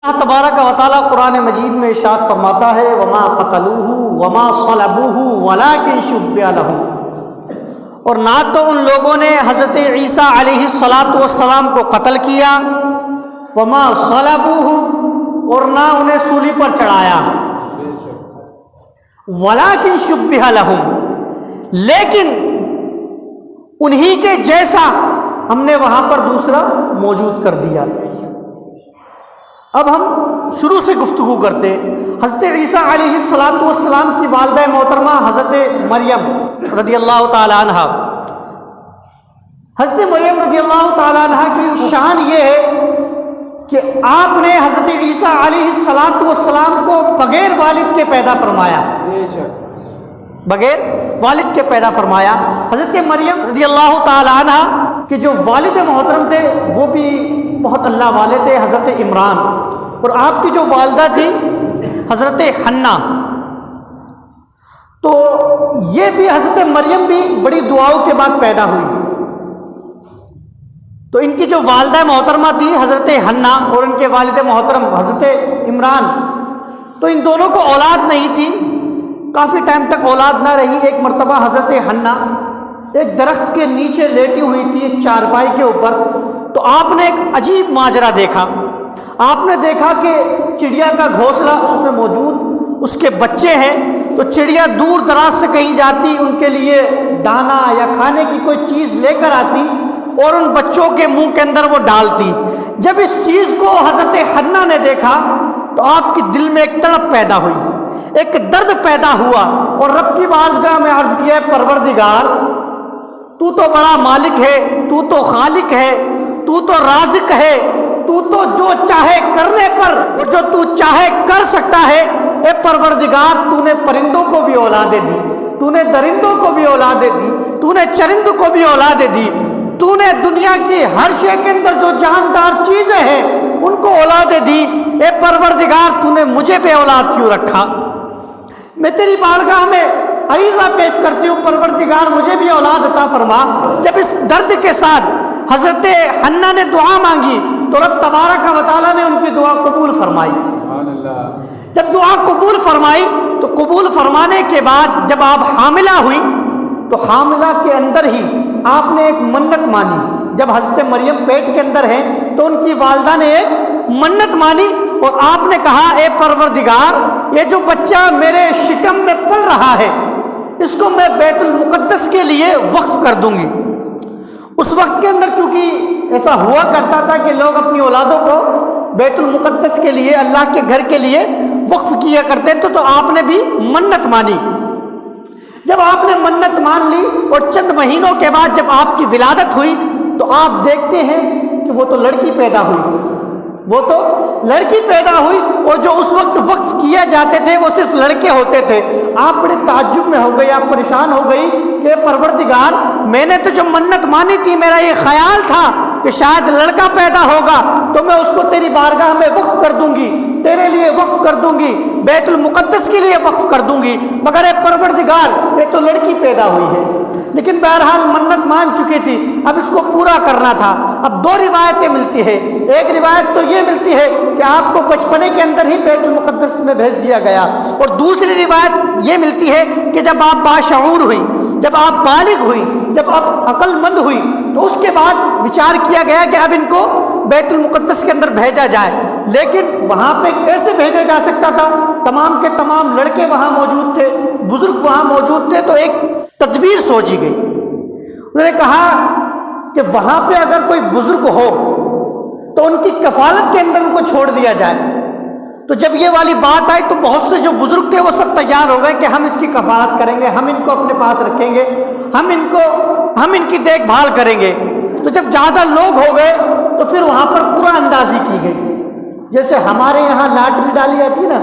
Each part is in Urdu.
اللہ تبارک و تعالیٰ قرآن مجید میں ارشاد فرماتا ہے وما قتلوہ وما صلبوہ ولکن شبہ لہم، اور نہ تو ان لوگوں نے حضرت عیسیٰ علیہ السلام کو قتل کیا، وما صلبوہ، اور نہ انہیں سولی پر چڑھایا، ولکن شبہ لہم، لیکن انہی کے جیسا ہم نے وہاں پر دوسرا موجود کر دیا۔ اب ہم شروع سے گفتگو کرتے ہیں۔ حضرت عیسیٰ علیہ السلام کی والدہ محترمہ حضرت مریم رضی اللہ تعالی عنہ، حضرت مریم رضی اللہ تعالی عنہ کی شان یہ ہے کہ آپ نے حضرت عیسیٰ علیہ السلام کو بغیر والد کے پیدا فرمایا، بغیر والد کے پیدا فرمایا۔ حضرت مریم رضی اللہ تعالی عنہ کہ جو والد محترم تھے وہ بھی بہت اللہ والے تھے، حضرت عمران، اور آپ کی جو والدہ تھی حضرت حنا، تو یہ بھی حضرت مریم بھی بڑی دعاؤں کے بعد پیدا ہوئی۔ تو ان کی جو والدہ محترمہ تھی حضرت حنا اور ان کے والد محترم حضرت عمران، تو ان دونوں کو اولاد نہیں تھی، کافی ٹائم تک اولاد نہ رہی۔ ایک مرتبہ حضرت حنا ایک درخت کے نیچے لیٹی ہوئی تھی، ایک چارپائی کے اوپر، تو آپ نے ایک عجیب ماجرا دیکھا۔ آپ نے دیکھا کہ چڑیا کا گھونسلہ اس میں موجود، اس کے بچے ہیں، تو چڑیا دور دراز سے کہیں جاتی، ان کے لیے دانا یا کھانے کی کوئی چیز لے کر آتی اور ان بچوں کے منہ کے اندر وہ ڈالتی۔ جب اس چیز کو حضرت حنا نے دیکھا تو آپ کے دل میں ایک تڑپ پیدا ہوئی، ایک درد پیدا ہوا، اور رب کی بارگاہ میں عرض کیا پروردگار تو تو بڑا مالک ہے، تو تو خالق ہے، تو تو رازق ہے، تو تو جو چاہے کرنے پر اور جو تو چاہے کر سکتا ہے۔ اے پروردگار تو نے پرندوں کو بھی اولادیں دی، تو نے درندوں کو بھی اولادیں دی، تو نے چرندوں کو بھی اولادیں دی، تو نے دنیا کی ہر شے کے اندر جو جاندار چیزیں ہیں ان کو اولادیں دی۔ اے پروردگار تو نے مجھے بے اولاد کیوں رکھا؟ میں تیری بارگاہ میں عریضہ پیش کرتی ہوں پروردگار مجھے بھی اولاد عطا فرما۔ جب اس درد کے ساتھ حضرت حنا نے دعا مانگی تو رب تبارک و تعالیٰ نے ان کی دعا قبول فرمائی۔ جب دعا قبول فرمائی تو قبول فرمانے کے بعد جب آپ حاملہ ہوئی تو حاملہ کے اندر ہی آپ نے ایک منت مانی۔ جب حضرت مریم پیٹ کے اندر ہیں تو ان کی والدہ نے ایک منت مانی اور آپ نے کہا اے پروردگار یہ جو بچہ میرے شکم میں پل رہا ہے اس کو میں بیت المقدس کے لیے وقف کر دوں گی۔ اس وقت کے اندر چونکہ ایسا ہوا کرتا تھا کہ لوگ اپنی اولادوں کو بیت المقدس کے لیے اللہ کے گھر کے لیے وقف کیا کرتے تھے، تو آپ نے بھی منت مانی۔ جب آپ نے منت مان لی اور چند مہینوں کے بعد جب آپ کی ولادت ہوئی تو آپ دیکھتے ہیں کہ وہ تو لڑکی پیدا ہوئی، اور جو اس وقت وقف کیا جاتے تھے وہ صرف لڑکے ہوتے تھے۔ آپ بڑے تعجب میں ہو گئی، آپ پریشان ہو گئی کہ پروردگار میں نے تو جو منت مانی تھی میرا یہ خیال تھا کہ شاید لڑکا پیدا ہوگا تو میں اس کو تیری بارگاہ میں وقف کر دوں گی، تیرے لیے وقف کر دوں گی، بیت المقدس کے لیے وقف کر دوں گی، مگر اے پروردگار یہ تو لڑکی پیدا ہوئی ہے۔ لیکن بہرحال منت مان چکی تھی، اب اس کو پورا کرنا تھا۔ اب دو روایتیں ملتی ہیں، ایک روایت تو یہ ملتی ہے کہ آپ کو بچپنے کے اندر ہی بیت المقدس میں بھیج دیا گیا، اور دوسری روایت یہ ملتی ہے کہ جب آپ باشعور ہوئی، جب آپ بالغ ہوئی، جب آپ عقل مند ہوئی تو اس کے بعد وچار کیا گیا کہ اب ان کو بیت المقدس کے اندر بھیجا جائے۔ لیکن وہاں پہ کیسے بھیجا جا سکتا تھا؟ تمام کے تمام لڑکے وہاں موجود تھے، بزرگ وہاں موجود تھے، تو ایک تدبیر سوچی گئی۔ انہوں نے کہا کہ وہاں پہ اگر کوئی بزرگ ہو تو ان کی کفالت کے اندر ان کو چھوڑ دیا جائے۔ تو جب یہ والی بات آئی تو بہت سے جو بزرگ تھے وہ سب تیار ہو گئے کہ ہم اس کی کفالت کریں گے، ہم ان کو اپنے پاس رکھیں گے، ہم ان کی دیکھ بھال کریں گے۔ تو جب زیادہ لوگ ہو گئے تو پھر وہاں پر قرعہ اندازی کی گئی، جیسے ہمارے یہاں لاٹری ڈالی جاتی نا،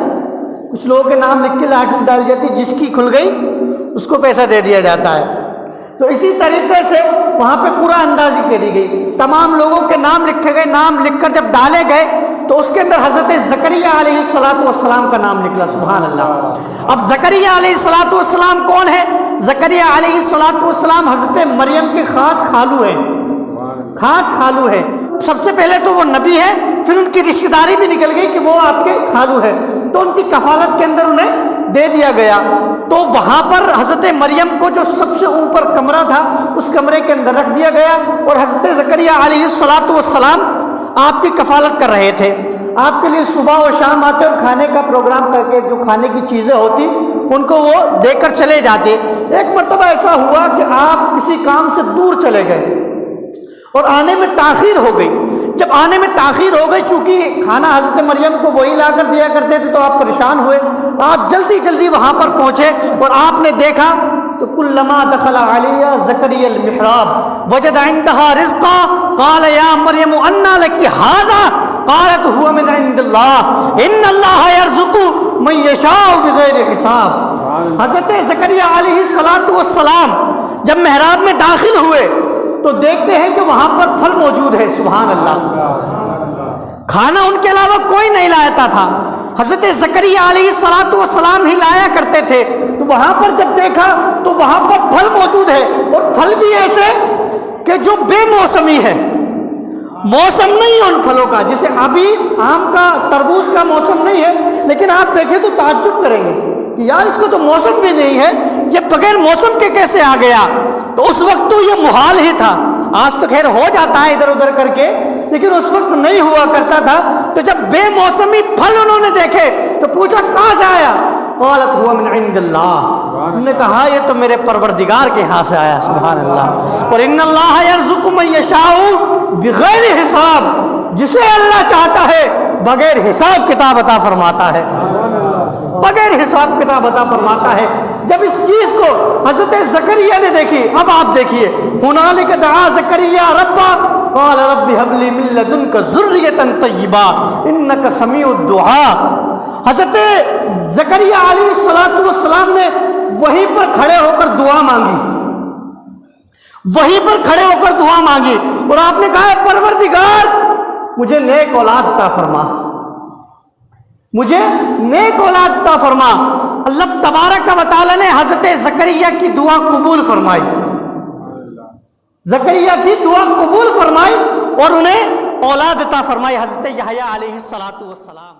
کچھ لوگوں کے نام لکھ کے لاٹری ڈالی جاتی، جس کی کھل گئی اس کو پیسہ دے دیا جاتا ہے۔ تو اسی طریقے سے وہاں پہ قرعہ اندازی کری گئی، تمام لوگوں کے نام لکھے گئے، نام لکھ کر جب ڈالے گئے تو اس کے اندر حضرت زکریا علیہ السلام کا نام نکلا۔ سبحان اللہ۔ اب زکریا علیہ السلام کون ہے؟ زکریا علیہ السلام حضرت مریم کے خاص خالو ہیں، سب سے پہلے تو وہ نبی ہے، پھر ان کی رشتہ داری بھی نکل گئی کہ وہ آپ کے خالو ہے، تو ان کی کفالت کے اندر انہیں دے دیا گیا۔ تو وہاں پر حضرت مریم کو جو سب سے اوپر کمرہ تھا اس کمرے کے اندر رکھ دیا گیا، اور حضرت زکریا علیہ السلام آپ کی کفالت کر رہے تھے۔ آپ کے لیے صبح و شام آتے اور کھانے کا پروگرام کر کے جو کھانے کی چیزیں ہوتی ان کو وہ دے کر چلے جاتے۔ ایک مرتبہ ایسا ہوا کہ آپ کسی کام سے دور چلے گئے اور آنے میں تاخیر ہو گئی۔ جب آنے میں تاخیر ہو گئی، چونکہ کھانا حضرت مریم کو وہی لا کر دیا کرتے تھے، تو آپ پریشان ہوئے، آپ جلدی جلدی وہاں پر پہنچے اور آپ نے دیکھا تو کلما دخل علیہ زکریا المحراب وجد عندها رزقا قال یا مریم انا لک ھذا قالت هو من عند اللہ ان اللہ یرزق من یشاء بغیر حساب۔ حضرت زکریا علیہ السلام جب محراب میں داخل ہوئے تو دیکھتے ہیں کہ وہاں پر پھل موجود ہے، سبحان اللہ، کھانا ان کے علاوہ کوئی نہیں لاتا تھا، حضرت زکریا علیہ السلام ہی لایا کرتے تھے۔ تو وہاں پر جب دیکھا تو وہاں پر پھل موجود ہے، اور پھل بھی ایسے کہ جو بے موسمی ہے، موسم نہیں ہے ان پھلوں کا، جیسے ابھی آم کا تربوز کا موسم نہیں ہے، لیکن آپ دیکھیں تو تعجب کریں گے کہ یار اس کو تو موسم بھی نہیں ہے، یہ بغیر موسم کے کیسے آ گیا؟ تو اس وقت تو یہ محال ہی تھا، آج تو خیر ہو جاتا ہے ادھر ادھر کر کے، لیکن اس وقت نہیں ہوا کرتا تھا۔ تو جب بے موسمی پھل انہوں نے دیکھے تو پوچھا کہاں سے آیا؟ قالت هو من عند اللہ، انہوں نے کہا یہ تو میرے پروردگار کے ہاں سے آیا، سبحان اللہ۔ اور ان اللہ یرزق من یشاء بغیر حساب، جسے اللہ چاہتا ہے بغیر حساب کتاب عطا فرماتا ہے، بغیر حساب کتاب عطا فرماتا ہے۔ جب اس چیز کو حضرت زکریا نے دیکھی، اب آپ دیکھیے، ہنالک دعا زکریا ربا قال رب هب لي من لدنك ذرية طيبة انك سميع الدعاء۔ حضرت زکریا علیہ السلام نے وہیں پر کھڑے ہو کر دعا مانگی، وہیں پر کھڑے ہو کر دعا مانگی، اور آپ نے کہا پروردگار مجھے نیک اولاد عطا فرما، مجھے نیک اولاد عطا فرما۔ اللہ تبارک و تعالی نے حضرت زکریا کی دعا قبول فرمائی، زکریا کی دعا قبول فرمائی اور انہیں اولاد عطا فرمائی، حضرت یحییٰ علیہ السلام۔